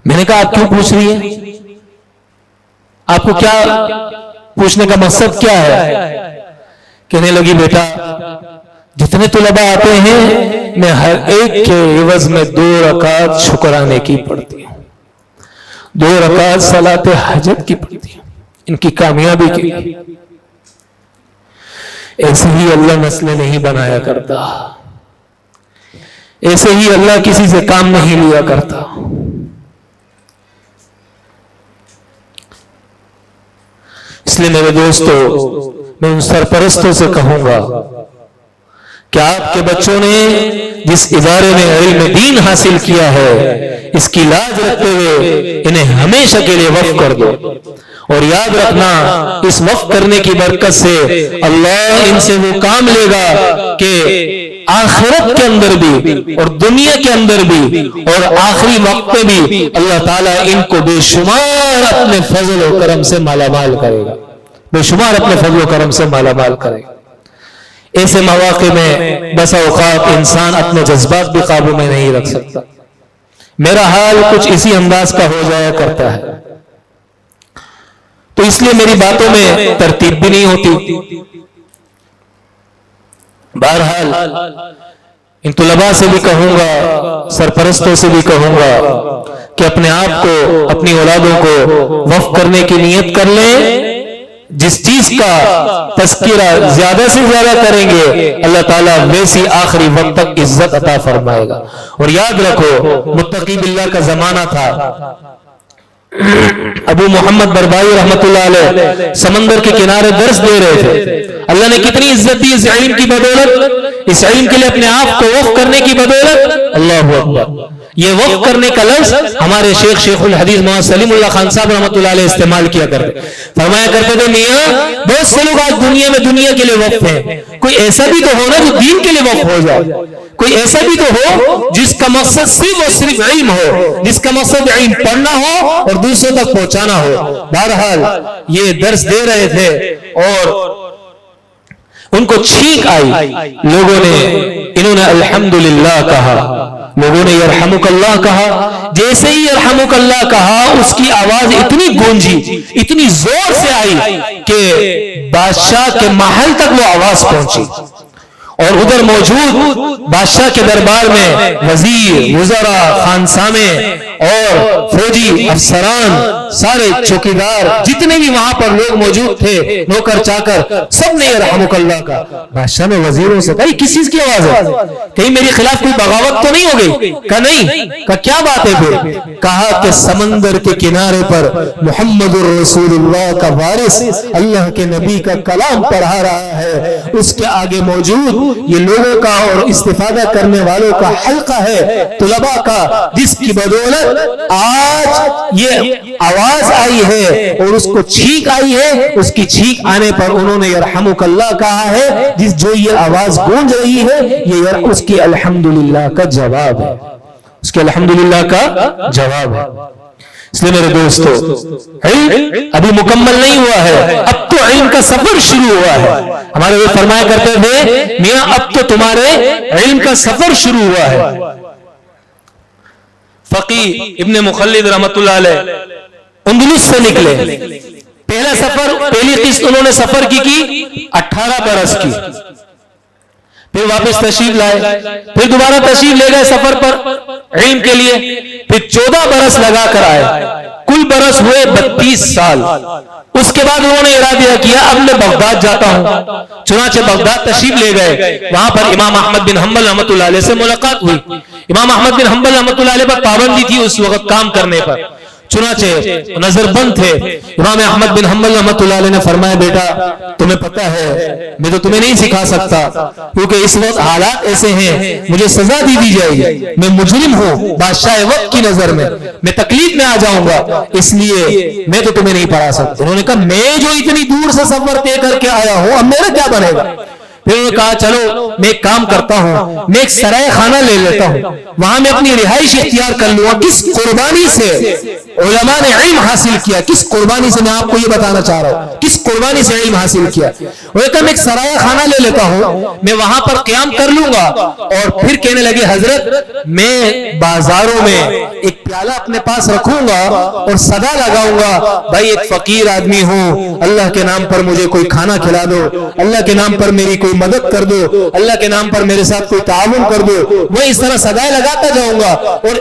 میں نے کہا آپ کیوں پوچھ رہی ہیں، آپ کو کیا پوچھنے کا مقصد کیا ہے؟ کہنے لگی بیٹا جتنے طلباء آتے ہیں میں ہر ایک کے عوض میں 2 رکعت شکرانے کی پڑھتی ہوں، 2 رکعت صلاۃ حاجت کی پڑھتی ہوں ان کی کامیابی کے لیے. ایسے ہی اللہ نسلیں نہیں بنایا کرتا، ایسے ہی اللہ کسی سے کام نہیں لیا کرتا. اس لیے میرے دوستو میں ان سرپرستوں سے کہوں گا کہ آپ کے بچوں نے جس ادارے میں علم دین حاصل کیا ہے اس کی لاج رکھتے ہوئے انہیں ہمیشہ کے لیے وقف کر دو، اور یاد رکھنا اس وقف کرنے کی برکت سے اللہ ان سے وہ کام لے گا کہ آخرت کے اندر بھی اور دنیا کے اندر بھی اور آخری وقت پہ بھی اللہ تعالیٰ ان کو بے شمار اپنے فضل و کرم سے مالا مال کرے گا، بے شمار اپنے فضل و کرم سے مالا مال کرے گا. ایسے مواقع میں بس اوقات انسان اپنے جذبات بھی قابو میں نہیں رکھ سکتا. میرا حال کچھ اسی انداز کا ہو جایا کرتا ہے، تو اس لیے میری باتوں میں ترتیب بھی نہیں ہوتی. بہرحال ان طلباء سے بھی کہوں گا، سرپرستوں سے بھی کہوں گا کہ اپنے آپ کو اپنی اولادوں کو وقف کرنے کی نیت کر لیں. جس چیز کا تذکرہ زیادہ سے زیادہ کریں گے اللہ تعالیٰ ویسی آخری وقت تک عزت عطا فرمائے گا. اور یاد رکھو متقی باللہ کا زمانہ تھا، ابو محمد بربائی رحمت اللہ علیہ سمندر کے کنارے درس دے رہے تھے. اللہ نے کتنی عزت دی اس علم کی بدولت، اس علم کے لیے اپنے آپ کو وقف کرنے کی بدولت. اللہ اکبر. یہ وقف کرنے کا لفظ ہمارے شیخ الحدیث محمد سلیم اللہ خان صاحب رحمۃ اللہ علیہ استعمال کیا کرتے، فرمایا کرتے تھے میاں بہت سے لوگ آج دنیا میں دنیا کے لیے وقف ہیں، کوئی ایسا بھی تو ہو نا جو دین کے لیے وقف ہو جائے، کوئی ایسا بھی تو ہو جس کا مقصد صرف اور صرف علم ہو، جس کا مقصد علم پڑھنا ہو اور دوسروں تک پہنچانا ہو. بہرحال یہ درس دے رہے تھے اور ان کو چھینک آئی، لوگوں نے انہوں نے الحمدللہ کہا، لوگوں نے یرحمک اللہ کہا. جیسے ہی یرحمک اللہ کہا اس کی آواز اتنی گونجی، اتنی زور سے آئی کہ بادشاہ کے محل تک وہ آواز پہنچی. اور ادھر موجود بادشاہ کے دربار میں وزیر، وزراء، خانسامے اور فوجی افسران، سارے چوکیدار، جتنے بھی وہاں پر لوگ موجود تھے، نوکر چاکر، سب نے یرحمک اللہ کا. بادشاہ نے وزیروں سے کہا کس چیز کی آواز ہے، کہیں میرے خلاف کوئی بغاوت تو نہیں ہو گئی؟ کہا نہیں. کہا کیا بات ہے پھر؟ کہا کہ سمندر کے کنارے پر محمد الرسول اللہ کا وارث اللہ کے نبی کا کلام پڑھا رہا ہے، اس کے آگے موجود یہ لوگوں کا اور استفادہ کرنے والوں کا حلقہ ہے طلباء کا، جس کی بدولت آج یہ آواز آئی ہے اور اس کو چھینک آئی ہے. اس کی چھینک آنے پر انہوں نے یرحمک اللہ کہا ہے، جس جو یہ آواز گونج رہی ہے یہ اس کی الحمدللہ کا جواب ہے، اس کے الحمدللہ کا جواب ہے. اس لیے میرے دوستو علم ابھی مکمل نہیں ہوا ہے، اب تو علم کا سفر شروع ہوا ہے. ہمارے وہ فرمایا کرتے تھے میاں اب تو تمہارے علم کا سفر شروع ہوا ہے. فقی ابن مخلد رحمت اللہ علیہ اندلس سے نکلے، پہلا سفر، پہلی قسط انہوں نے سفر کی 18 برس کی، پھر واپس تشریف لائے، پھر دوبارہ تشریف لے گئے سفر پر علم کے لیے، پھر 14 برس لگا کر آئے، کل برس ہوئے 32 سال. اس کے بعد انہوں نے ارادہ کیا اب میں بغداد جاتا ہوں. چنانچہ بغداد تشریف لے گئے، وہاں پر امام احمد بن حنبل رحمۃ اللہ علیہ سے ملاقات ہوئی. امام احمد بن حنبل رحمۃ اللہ علیہ پر پابندی تھی اس وقت کام کرنے پر، چنانچہ نظر بند تھے. امام احمد بن حنبل رحمۃ اللہ علیہ نے فرمایا بیٹا تمہیں پتہ ہے میں تو تمہیں نہیں سکھا سکتا کیونکہ اس وقت حالات ایسے ہیں مجھے سزا دی جائے گی, میں مجرم ہوں بادشاہ وقت کی نظر میں تکلیف میں آ جاؤں گا, اس لیے میں تو تمہیں نہیں پڑھا سکتا. انہوں نے کہا میں جو اتنی دور سے سفر طے کر کے آیا ہوں اب میرا کیا بنے گا. پھر انہوں نے کہا چلو میں ایک کام کرتا ہوں, میں ایک سرائے خانہ لے لیتا ہوں, وہاں میں اپنی رہائش اختیار کر لوں گا. کس قربانی سے علماء نے علم حاصل کیا, کس قربانی سے, میں آپ کو یہ بتانا چاہ رہا ہوں کس قربانی سے علم حاصل کیا. وہ کہا میں ایک سرائے خانہ لے لیتا ہوں, میں وہاں پر قیام کر لوں گا. اور پھر کہنے لگے حضرت میں بازاروں میں ایک پیالہ اپنے پاس رکھوں گا اور صدا لگاؤں گا بھائی ایک فقیر آدمی ہوں, اللہ کے نام پر مجھے کوئی کھانا کھلا دو, اللہ کے نام پر میری کوئی مدد کر دو, اللہ کے نام پر میرے ساتھ کوئی تعاون کر دو. وہ اس طرح صدائیں لگاتا جاؤں گا اور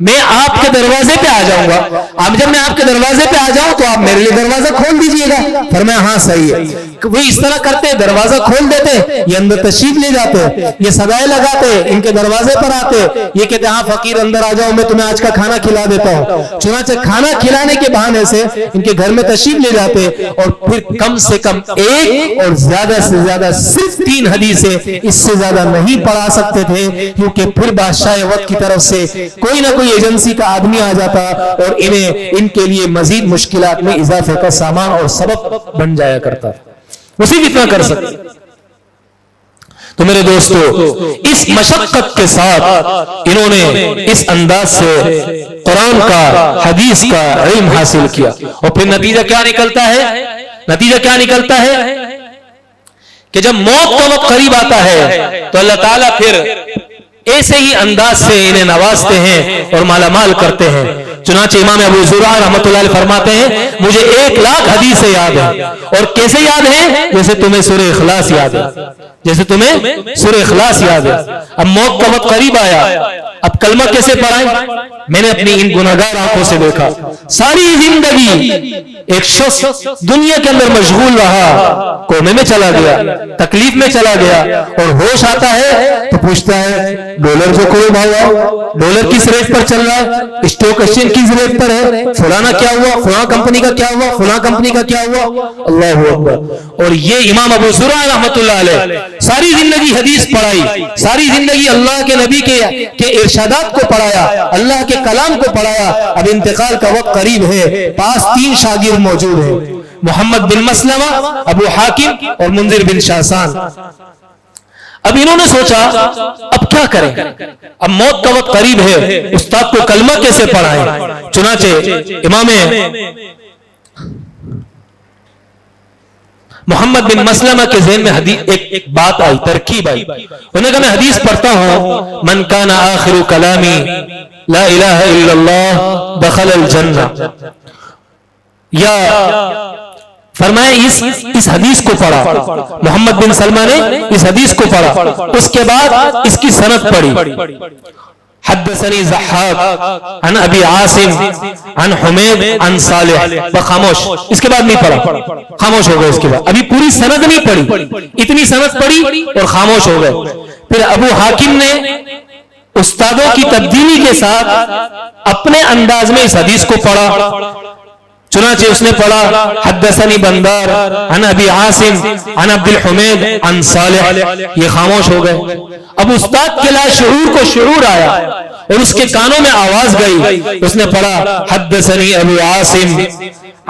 میں آپ کے دروازے پہ آ جاؤں گا. اب جب میں آپ کے دروازے پہ آ جاؤں تو آپ میرے لیے دروازہ کھول دیجئے گا. فرمایا ہاں صحیح ہے. وہ اس طرح کرتے, دروازہ کھول دیتے, یہ اندر تشریف لے جاتے, یہ صدائیں لگاتے, ان کے دروازے پر آتے, یہ کہتے ہاں فقیر اندر آ جاؤ میں تمہیں آج کا کھانا کھلا دیتا ہوں. چنانچہ کھانا کھلانے کے بہانے سے ان کے گھر میں تشریف لے جاتے اور پھر کم سے کم ایک اور زیادہ سے زیادہ صرف 3 حدیثیں, اس سے زیادہ نہیں پڑھا سکتے تھے کیونکہ پھر بادشاہ وقت کی طرف سے کوئی نہ کوئی ایجنسی کا آدمی آ جاتا اور ان کے لیے مزید مشکلات میں اضافے کا سامان اور سبب بن جایا کرتا. اسی کتنا کر سکتے. تو میرے دوستو اس مشقت کے ساتھ انہوں نے اس انداز سے قرآن کا حدیث کا علم حاصل کیا اور پھر نتیجہ کیا نکلتا ہے؟ نتیجہ کیا نکلتا ہے کہ جب موت کا وقت قریب آتا ہے تو اللہ تعالیٰ پھر ایسے ہی انداز سے انہیں نوازتے ہیں اور مالا مال کرتے ہیں. چنانچہ امام ابو زرع رحمۃ اللہ علیہ فرماتے ہیں مجھے 1,00,000 حدیثیں یاد ہیں. اور کیسے یاد ہیں؟ جیسے تمہیں سورہ اخلاص یاد ہے, جیسے تمہیں سورہ اخلاص یاد ہے. اب موت کا وقت قریب آیا, اب کلمہ کیسے پڑھائیں؟ میں نے اپنی ان گناہگار آنکھوں سے دیکھا ساری زندگی ایک شخص دنیا کے اندر مشغول رہا, کونے میں چلا گیا, تکلیف میں چلا گیا, اور ہوش آتا ہے تو پوچھتا ہے ڈالر جو کوئی بھاؤ, ڈالر کس ریٹ پر چل رہا ہے, اسٹاک ایکسچینج کس ریٹ پر ہے, فلانا کیا ہوا, فلاں کمپنی کا کیا ہوا, فلاں کمپنی کا کیا ہوا. اللہ اکبر. اور یہ امام ابو زرع رحمۃ اللہ علیہ ساری زندگی حدیث پڑھائی, ساری زندگی اللہ کے نبی کے ارشادات کو پڑھایا, اللہ کے کلام کو پڑھایا. اب انتقال کا وقت قریب ہے, پاس 3 شاگرد موجود ہیں, محمد بن مسلمہ, ابو حاکم اور منذر بن شاسان. اب انہوں نے سوچا اب کیا کریں, اب موت کا وقت قریب ہے, استاد کو کلمہ کیسے پڑھائیں. چنانچہ امام محمد بن مسلمہ کے ذہن میں ایک بات آئی, ترکیب آئی. انہوں نے کہا میں حدیث پڑھتا ہوں من کان آخر کلامی لا الہ الا اللہ دخل الجنہ, یا فرمایا اس حدیث کو پڑھا. محمد بن سلمہ نے اس حدیث کو پڑھا, اس کے بعد اس کی سند پڑھی. حدثني ضحاك عن ابي عاصم عن حمید عن صالح. خاموش, اس کے بعد نہیں پڑھا, خاموش ہو گئے. اس کے بعد ابھی پوری سند نہیں پڑھی, اتنی سند پڑھی اور خاموش ہو گئے. پھر ابو حاکم نے استادوں کی تبدیلی کے ساتھ اپنے انداز میں اس حدیث کو پڑھا. چنانچہ اس نے پڑھا حدثنی بندار عن ابی عاصم عن عبد الحمید عن صالح. یہ خاموش ہو گئے. اب استاد کے لاشعور کو شعور آیا اور اس کے کانوں میں آواز گئی. اس نے پڑھا حدثنی ابو عاصم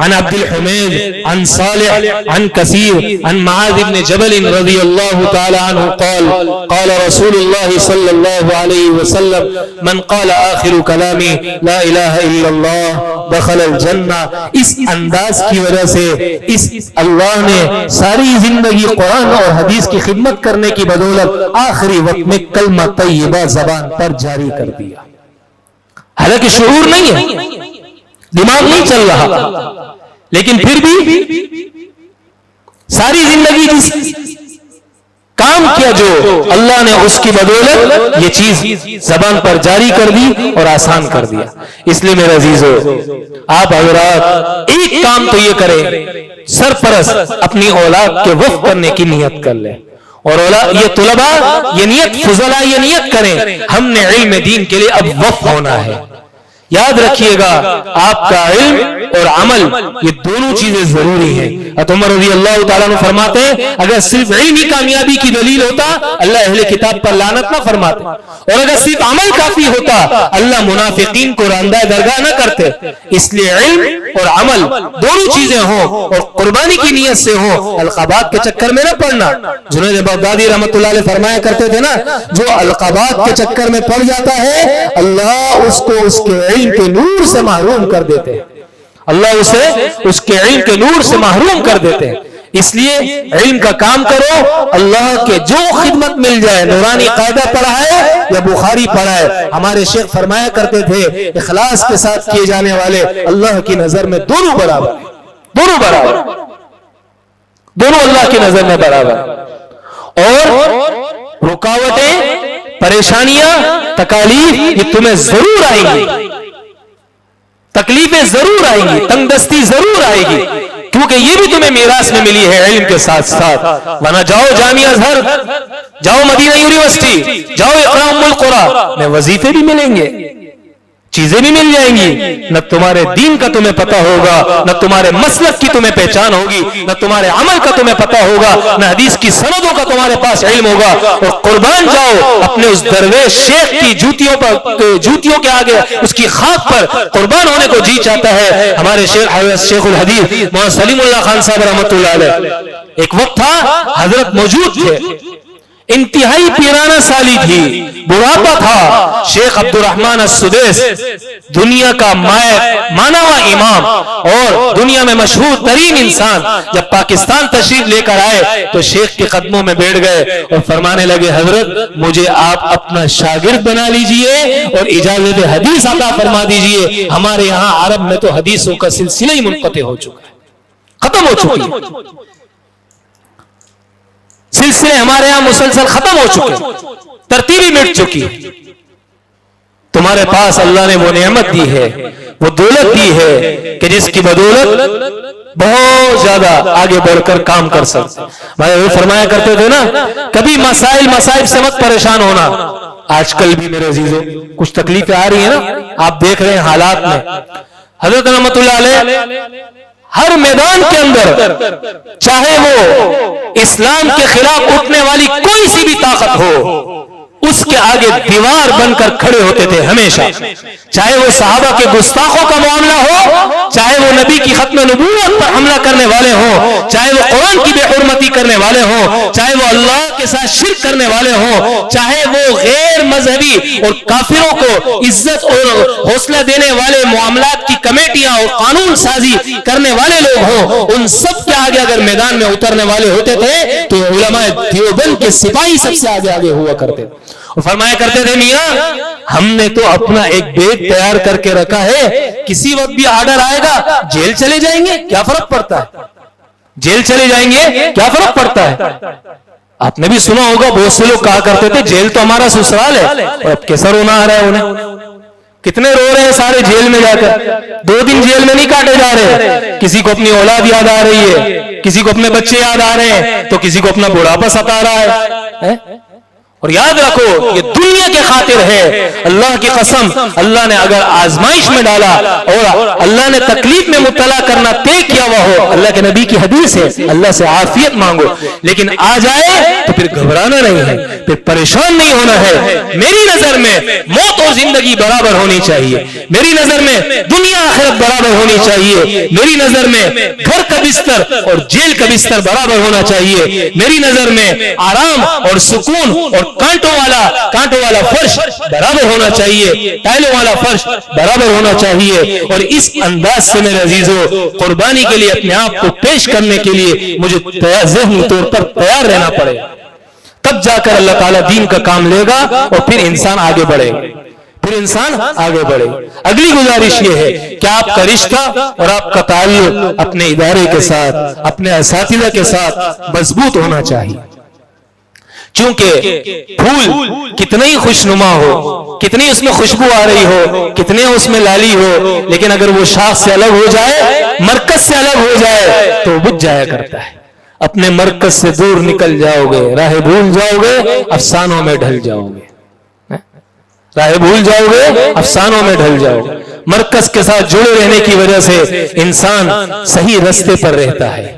عن عبد الحمید عن صالح عن كثير عن معاذ بن جبل رضي الله تعالى عنه قال قال رسول الله صلى الله عليه وسلم من قال آخر كلامي لا إله إلا الله دخل الجنہ. اس انداز کی وجہ سے اس اللہ نے ساری زندگی قرآن اور حدیث کی خدمت کرنے کی بدولت آخری وقت میں کلمہ طیبہ زبان پر جاری کر دیا. حالانکہ شعور نہیں ہے, دماغ نہیں چل رہا, لیکن پھر بھی ساری زندگی جس کام کیا جو اللہ نے اس کی بدولت یہ چیز زبان پر جاری کر دی اور آسان کر دیا. اس لیے میرے عزیزو آپ حضرات ایک کام تو یہ کریں, سرپرست اپنی اولاد کے وقف کرنے کی نیت کر لیں. اور یہ طلباء یہ نیت, فضلاء یہ نیت کریں ہم نے علم دین کے لیے اب وقف ہونا ہے. یاد رکھیے گا آپ کا علم اور عمل یہ دونوں چیزیں ضروری ہیں. عمر رضی اللہ تعالیٰ عنہ فرماتے ہیں اگر صرف علم ہی کامیابی کی دلیل ہوتا اللہ اہل کتاب پر لعنت نہ فرماتے, اور اگر صرف عمل کافی ہوتا اللہ منافقین کو راندہ درگاہ نہ کرتے. اس لیے علم اور عمل دونوں چیزیں ہوں اور قربانی کی نیت سے ہوں, القابات کے چکر میں نہ پڑنا. جنید بغدادی رحمۃ اللہ علیہ فرمایا کرتے تھے نا, جو القابات کے چکر میں پڑ جاتا ہے اللہ اس کو اس کے علم کے نور سے محروم کر دیتے ہیں, اللہ اسے اس کے علم کے نور سے محروم کر دیتے ہیں. اس لیے علم کا کام کرو, اللہ کے جو خدمت مل جائے, نورانی قاعدہ پڑھا ہے یا بخاری پڑھا ہے. ہمارے شیخ فرمایا کرتے تھے اخلاص کے ساتھ کیے جانے والے اللہ کی نظر میں دونوں برابر, دونوں برابر, دونوں اللہ کی نظر میں برابر. اور رکاوٹیں, پریشانیاں, تکالیف یہ تمہیں ضرور آئیں گی, تکلیفیں ضرور آئیں گی, تنگ دستی ضرور آئے گی, کیونکہ یہ بھی تمہیں میراث میں ملی ہے علم کے ساتھ ساتھ. ورنہ جاؤ جامعہ ازہر, جاؤ مدینہ یونیورسٹی, جاؤ اقرا ام القری میں وظیفے بھی ملیں گے, چیزیں بھی مل جائیں گی, نہ تمہارے دین کا تمہیں پتہ ہوگا, نہ تمہارے مسلک کی تمہیں پہچان ہوگی, نہ تمہارے عمل کا تمہیں پتہ ہوگا, نہ حدیث کی سندوں کا تمہارے پاس علم ہوگا. اور قربان جاؤ اپنے اس درویش شیخ کی جوتیوں کے آگے, اس کی خاک پر قربان ہونے کو جی چاہتا ہے. ہمارے شیخ الحدیث مولانا سلیم اللہ خان صاحب رحمۃ اللہ علیہ, ایک وقت تھا حضرت موجود تھے, انتہائی پیرانہ سالی تھی, بڑھاپا تھا. شیخ عبد الرحمن السدیس دنیا کا مانا ہوا امام اور دنیا میں مشہور ترین انسان جب پاکستان تشریف لے کر آئے تو شیخ کے قدموں میں بیٹھ گئے اور فرمانے لگے حضرت مجھے آپ اپنا شاگرد بنا لیجئے اور اجازت حدیث عطا فرما دیجئے. ہمارے یہاں عرب میں تو حدیثوں کا سلسلہ ہی منقطع ہو چکا ہے, ختم ہو چکی ہے, سلسلے ہمارے ہاں مسلسل ختم ہو چکے, ترتیبی مٹ چکی. تمہارے پاس اللہ نے وہ نعمت دی ہے, وہ دولت دی ہے کہ جس کی بدولت بہت زیادہ آگے بڑھ کر کام کر سکتے. بھائی وہ فرمایا کرتے تھے نا, کبھی مسائل سے مت پریشان ہونا. آج کل بھی میرے عزیزوں کچھ تکلیفیں آ رہی ہیں نا, آپ دیکھ رہے ہیں حالات میں. حضرت رحمت اللہ علیہ ہر میدان کے اندر, چاہے وہ اسلام کے خلاف اٹھنے والی کوئی سی بھی طاقت ہو, اس کے آگے دیوار بن کر کھڑے ہوتے تھے ہمیشہ. چاہے وہ صحابہ کے گستاخوں کا معاملہ ہو, چاہے وہ نبی کی ختم نبوت پر حملہ کرنے والے ہوں, چاہے وہ قرآن کی بے حرمتی کرنے والے ہوں, چاہے وہ اللہ کے ساتھ شرک کرنے والے ہوں, چاہے وہ غیر مذہبی اور کافروں کو عزت اور حوصلہ دینے والے معاملات کی کمیٹیاں اور قانون سازی کرنے والے لوگ ہوں, ان سب کے آگے اگر میدان میں اترنے والے ہوتے تھے تو علماء دیوبند کے سپاہی سب سے آگے ہوا کرتے. فرمایا کرتے تھے میاں ہم نے تو اپنا ایک بیگ تیار کر کے رکھا ہے, کسی وقت بھی آرڈر آئے گا جیل چلے جائیں گے, کیا فرق پڑتا ہے, جیل چلے جائیں گے کیا فرق پڑتا ہے. آپ نے بھی سنا ہوگا بہت سے لوگ کہا کرتے تھے جیل تو ہمارا سسرال ہے, اور اب کیسا رونا آ رہا ہے انہیں, کتنے رو رہے ہیں سارے جیل میں جا کر. 2 دن جیل میں نہیں کاٹے جا رہے, کسی کو اپنی اولاد یاد آ رہی ہے, کسی کو اپنے بچے یاد آ رہے ہیں, تو کسی کو اپنا بڑھاپا ستا رہا ہے. اور یاد رکھو یہ دنیا کے خاطر ہے. اللہ کی قسم, اللہ نے اگر آزمائش میں ڈالا اور اللہ نے تکلیف میں مبتلا کرنا طے کیا ہوا ہو, اللہ کے نبی کی حدیث ہے اللہ سے عافیت مانگو, لیکن آ جائے تو پھر گھبرانا نہیں ہے, پھر پریشان نہیں ہونا ہے. میری نظر میں موت اور زندگی برابر ہونی چاہیے, میری نظر میں دنیا آخرت برابر ہونی چاہیے, میری نظر میں گھر کا بستر اور جیل کا بستر برابر ہونا چاہیے, میری نظر میں آرام اور سکون اور کانٹوں والا فرش برابر ہونا چاہیے, ٹائلوں والا فرش برابر ہونا چاہیے. اور اس انداز سے میرے عزیزوں قربانی کے لیے اپنے آپ کو پیش کرنے کے لیے مجھے ذہنی طور پر تیار رہنا پڑے, تب جا کر اللہ تعالیٰ دین کا کام لے گا اور پھر انسان آگے بڑھے, پھر انسان آگے بڑھے. اگلی گزارش یہ ہے کہ آپ کا رشتہ اور آپ کا تعلق اپنے ادارے کے ساتھ, اپنے اساتذہ کے ساتھ مضبوط ہونا چاہیے. چونکہ پھول کتنے ہی خوشنما ہو, کتنی اس میں خوشبو آ رہی ہو, کتنے اس میں لالی ہو, لیکن اگر وہ شاخ سے الگ ہو جائے, مرکز سے الگ ہو جائے تو بجھ جایا کرتا ہے. اپنے مرکز سے دور نکل جاؤ گے, راہ بھول جاؤ گے, افسانوں میں ڈھل جاؤ گے, راہ بھول جاؤ گے, افسانوں میں ڈھل جاؤ گے. مرکز کے ساتھ جڑے رہنے کی وجہ سے انسان صحیح راستے پر رہتا ہے،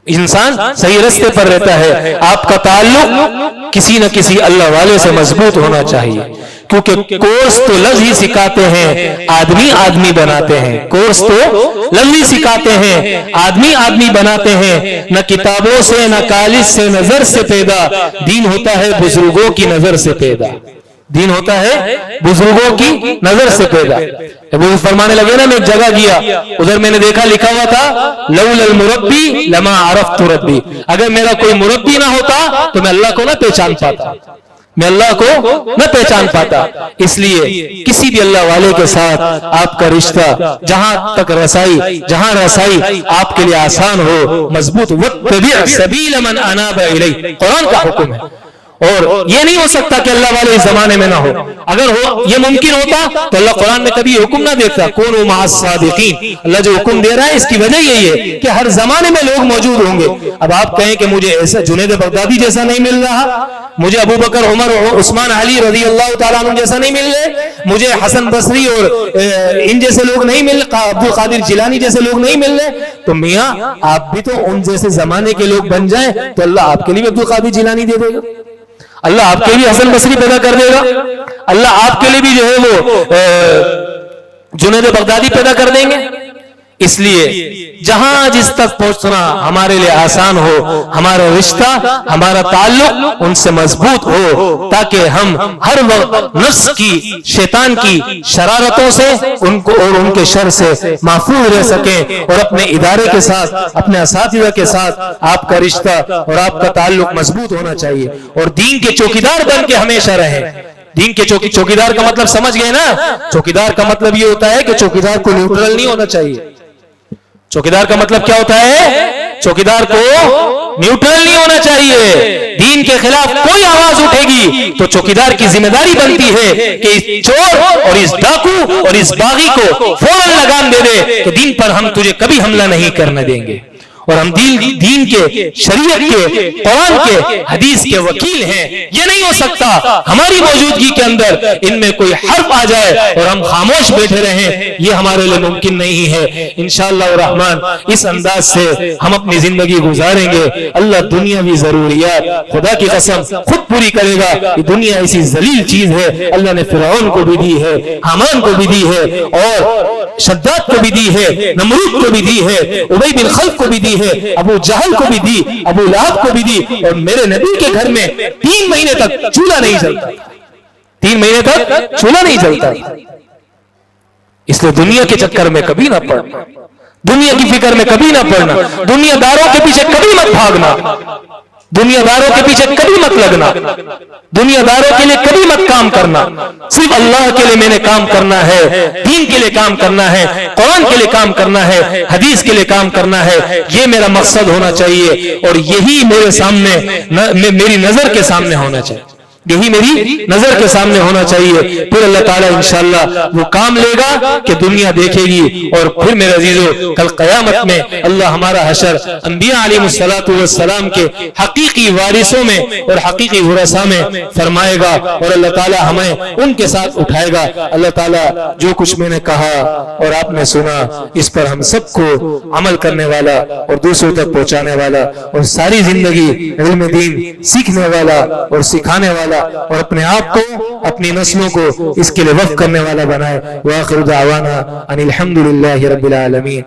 انسان صحیح راستے پر رہتا ہے۔ آپ کا تعلق کسی نہ کسی اللہ والے سے مضبوط ہونا چاہیے، کیونکہ کورس تو لفظ ہی سکھاتے ہیں، آدمی آدمی بناتے ہیں۔ کورس تو لفظ ہی سکھاتے ہیں، آدمی آدمی بناتے ہیں۔ نہ کتابوں سے، نہ کالج سے، نظر سے پیدا، دین ہوتا ہے بزرگوں کی نظر سے پیدا، دین ہوتا ہے بزرگوں کی نظر سے پیدا۔ وہ فرمانے لگے نا، میں ایک جگہ گیا، ادھر میں نے دیکھا لکھا ہوا تھا لولا المربی لما عرفت ربی، اگر میرا کوئی مربی نہ ہوتا تو میں اللہ کو نہ پہچان پاتا، میں اللہ کو نہ پہچان پاتا۔ اس لیے کسی بھی اللہ والے کے ساتھ آپ کا رشتہ جہاں تک رسائی، جہاں رسائی آپ کے لیے آسان ہو، مضبوط، واتبع سبیل من اناب الی، قرآن کا حکم ہے۔ اور یہ نہیں ہو سکتا کہ اللہ والے اس زمانے میں نہ ہو، اگر ہو یہ ممکن ہوتا تو اللہ قرآن میں کبھی حکم نہ دیتا کونوا مع الصادقین۔ اللہ جو حکم دے رہا ہے اس کی وجہ یہی ہے کہ ہر زمانے میں لوگ موجود ہوں گے۔ اب آپ کہیں کہ مجھے ایسا جنید بغدادی جیسا نہیں مل رہا، مجھے ابو بکر عمر عثمان علی رضی اللہ تعالیٰ عنہ جیسا نہیں مل رہے، مجھے حسن بصری اور ان جیسے لوگ نہیں مل رہے، عبد القادر جیلانی جیسے لوگ نہیں مل رہے، تو میاں آپ بھی تو ان جیسے زمانے کے لوگ بن جائیں تو اللہ آپ کے لیے عبد القادر جیلانی دے دے گا، اللہ آپ کے لیے حسن بصری پیدا کر دے گا، اللہ آپ کے لیے بھی جو ہے وہ جنید بغدادی پیدا کر دیں گے۔ اس لیے جہاں جس تک پہنچنا ہمارے لیے آسان ہو، ہمارا رشتہ، ہمارا تعلق ان سے مضبوط ہو، تاکہ ہم ہر وقت نفس کی، شیطان کی شرارتوں سے ان کو اور ان کے شر سے محفوظ رہ سکیں، اور اپنے ادارے کے ساتھ، اپنے اساتذہ کے ساتھ آپ کا رشتہ اور آپ کا تعلق مضبوط ہونا چاہیے، اور دین کے چوکیدار بن کے ہمیشہ رہیں۔ دین کے چوکیدار کا مطلب سمجھ گئے نا؟ چوکیدار کا مطلب یہ ہوتا ہے کہ چوکیدار کو نیوٹرل نہیں ہونا چاہیے۔ چوکیدار کا مطلب کیا ہوتا ہے؟ چوکیدار کو نیوٹرل نہیں ہونا چاہیے۔ دین کے خلاف کوئی آواز اٹھے گی تو چوکیدار کی ذمہ داری بنتی ہے کہ اس چور اور اس ڈاکو اور اس باغی کو فوراً لگام دے دے کہ دین پر ہم تجھے کبھی حملہ نہیں کرنے دیں گے، اور ہم دین کے، شریعت کے، قرآن کے، حدیث کے وکیل ہیں۔ یہ نہیں ہو سکتا ہماری موجودگی کے اندر ان میں کوئی حرف آ جائے اور ہم خاموش بیٹھے رہیں، یہ ہمارے لیے ممکن نہیں ہے۔ انشاءاللہ الرحمن اس انداز سے ہم اپنی زندگی گزاریں گے، اللہ دنیاوی ضروریات خدا کی قسم خود پوری کرے گا۔ یہ دنیا ایسی ذلیل چیز ہے، اللہ نے فرعون کو بھی دی ہے، حامان کو بھی دی ہے، اور شداد کو بھی دی ہے، نمرود کو بھی دی ہے، ابی بن خلف کو بھی دی ہے، ابو جہل کو بھی دی، ابو لہب کو بھی دی، اور میرے نبی کے گھر میں 3 مہینے تک چولہا نہیں جلتا، 3 مہینے تک چولہا نہیں جلتا۔ اس لیے دنیا کے چکر میں کبھی نہ پڑنا، دنیا کی فکر میں کبھی نہ پڑنا، دنیا داروں کے پیچھے کبھی مت بھاگنا، دنیا داروں کے پیچھے کبھی مت لگنا، دنیا داروں کے لیے کبھی مت کام کرنا۔ صرف اللہ کے لیے میں نے کام کرنا ہے، دین کے لیے کام کرنا ہے، قرآن کے لیے کام کرنا ہے، حدیث کے لیے کام کرنا ہے، یہ میرا مقصد ہونا چاہیے، اور یہی میرے سامنے، میری نظر کے سامنے ہونا چاہیے، یہی میری نظر کے سامنے ہونا چاہیے۔ پھر اللہ تعالیٰ انشاءاللہ وہ کام لے گا کہ دنیا دیکھے گی، اور پھر میرے عزیزو کل قیامت میں اللہ ہمارا حشر انبیاء علیہ السلام کے حقیقی وارثوں میں اور حقیقی ورثاء میں فرمائے گا، اور اللہ تعالیٰ ہمیں ان کے ساتھ اٹھائے گا۔ اللہ تعالیٰ جو کچھ میں نے کہا اور آپ نے سنا، اس پر ہم سب کو عمل کرنے والا اور دوسروں تک پہنچانے والا اور ساری زندگی علم دین سیکھنے والا اور سکھانے والا اور اپنے آپ کو، اپنی نسلوں کو اس کے لیے وقف کرنے والا بنائے۔ وآخر دعوانا ان الحمد للہ رب العالمین۔